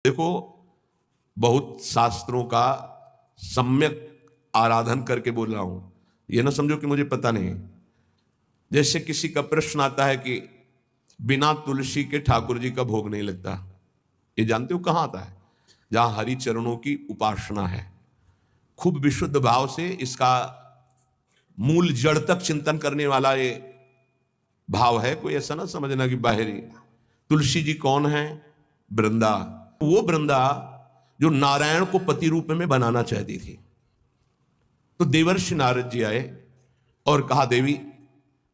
देखो, बहुत शास्त्रों का सम्यक आराधन करके बोल रहा हूं, यह ना समझो कि मुझे पता नहीं। जैसे किसी का प्रश्न आता है कि बिना तुलसी के ठाकुर जी का भोग नहीं लगता, ये जानते हो कहां आता है? जहां हरि चरणों की उपासना है, खूब विशुद्ध भाव से इसका मूल जड़ तक चिंतन करने वाला ये भाव है। कोई ऐसा ना समझना कि बाहरी। तुलसी जी कौन है? वृंदा, वो वृंदा जो नारायण को पति रूप में बनाना चाहती थी। तो देवर्षि नारद जी आए और कहा, देवी,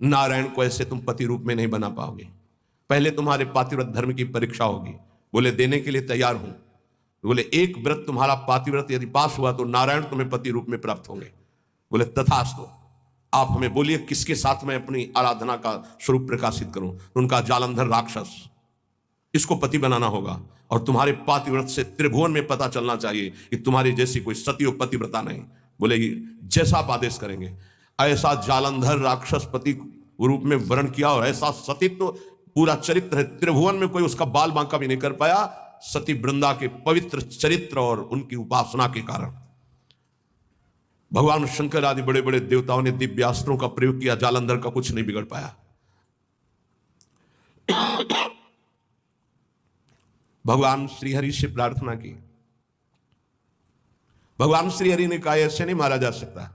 नारायण को ऐसे तुम पति रूप में नहीं बना पाओगे, पहले तुम्हारे पातिव्रत धर्म की परीक्षा होगी। बोले देने के लिए तैयार हूं। बोले एक व्रत तुम्हारा पातिव्रत यदि पास हुआ तो नारायण तुम्हें पति रूप में प्राप्त होंगे। बोले तथास्तु, आप हमें बोलिए किसके साथ मैं अपनी आराधना का स्वरूप प्रकाशित करूं? उनका जालंधर राक्षस, इसको पति बनाना होगा और तुम्हारे पातिव्रत से त्रिभुवन में पता चलना चाहिए कि तुम्हारी जैसी कोई सती पतिव्रता नहीं। बोले जैसा आप आदेश करेंगे। ऐसा जालंधर राक्षस पति रूप में वर्ण किया और ऐसा सतीत्व पूरा चरित्र है, त्रिभुवन में कोई उसका बाल बांका भी नहीं कर पाया, सती वृंदा के पवित्र चरित्र और उनकी उपासना के कारण। भगवान शंकर आदि बड़े बड़े देवताओं ने दिव्यास्त्रों का प्रयोग किया, जालंधर का कुछ नहीं बिगड़ पाया। भगवान श्रीहरि से प्रार्थना की। भगवान श्रीहरि ने कहा ऐसे नहीं मारा जा सकता,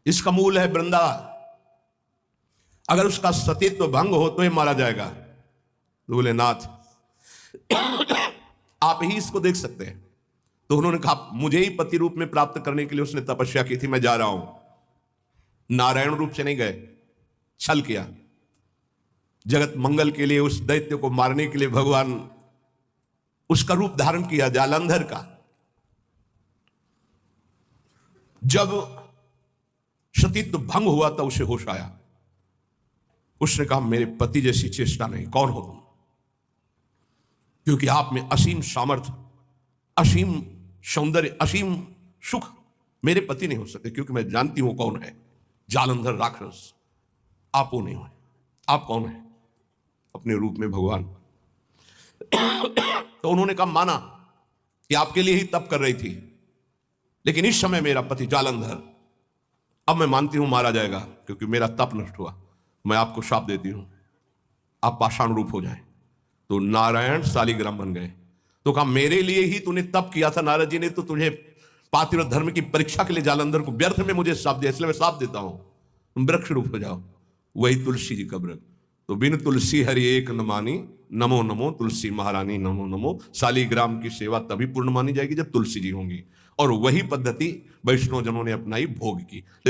इसका मूल है वृंदा, अगर उसका सतीत्व भंग हो तो ये मारा जाएगा। तो बोले नाथ आप ही इसको देख सकते हैं। तो उन्होंने कहा मुझे ही पति रूप में प्राप्त करने के लिए उसने तपस्या की थी, मैं जा रहा हूं। नारायण रूप से नहीं गए, छल किया। जगत मंगल के लिए उस दैत्य को मारने के लिए भगवान उसका रूप धारण किया जालंधर का। जब सतीत्व भंग हुआ तो उसे होश आया। उसने कहा मेरे पति जैसी चेष्टा नहीं, कौन हो तुम? क्योंकि आप में असीम सामर्थ्य, असीम सौंदर्य, असीम सुख मेरे पति नहीं हो सकते, क्योंकि मैं जानती हूं कौन है जालंधर राक्षस। आप वो नहीं हो। आप कौन है? अपने रूप में भगवान। तो उन्होंने कहा माना कि आपके लिए ही तप कर रही थी, लेकिन इस समय मेरा पति जालंधर, अब मैं मानती हूं मारा जाएगा क्योंकि मेरा तप नष्ट हुआ। मैं आपको शाप देती हूं, आप पाषाण रूप हो जाएं। तो नारायण शालिग्राम बन गए। तो कहा मेरे लिए ही तूने तप किया था नारद जी ने, तो तुझे पातिव्रत धर्म की परीक्षा के लिए जालंधर को व्यर्थ में मुझे शाप दिया, इसलिए मैं शाप देता हूं, तुम वृक्ष रूप हो जाओ। वही तुलसी जी का व्रत। तो बिन तुलसी हरि एक न मानी, नमो नमो तुलसी महारानी नमो नमो। शालिग्राम की सेवा तभी पूर्ण मानी जाएगी जब तुलसी जी होंगी। और वही पद्धति वैष्णव जनों ने अपनाई, भोग की।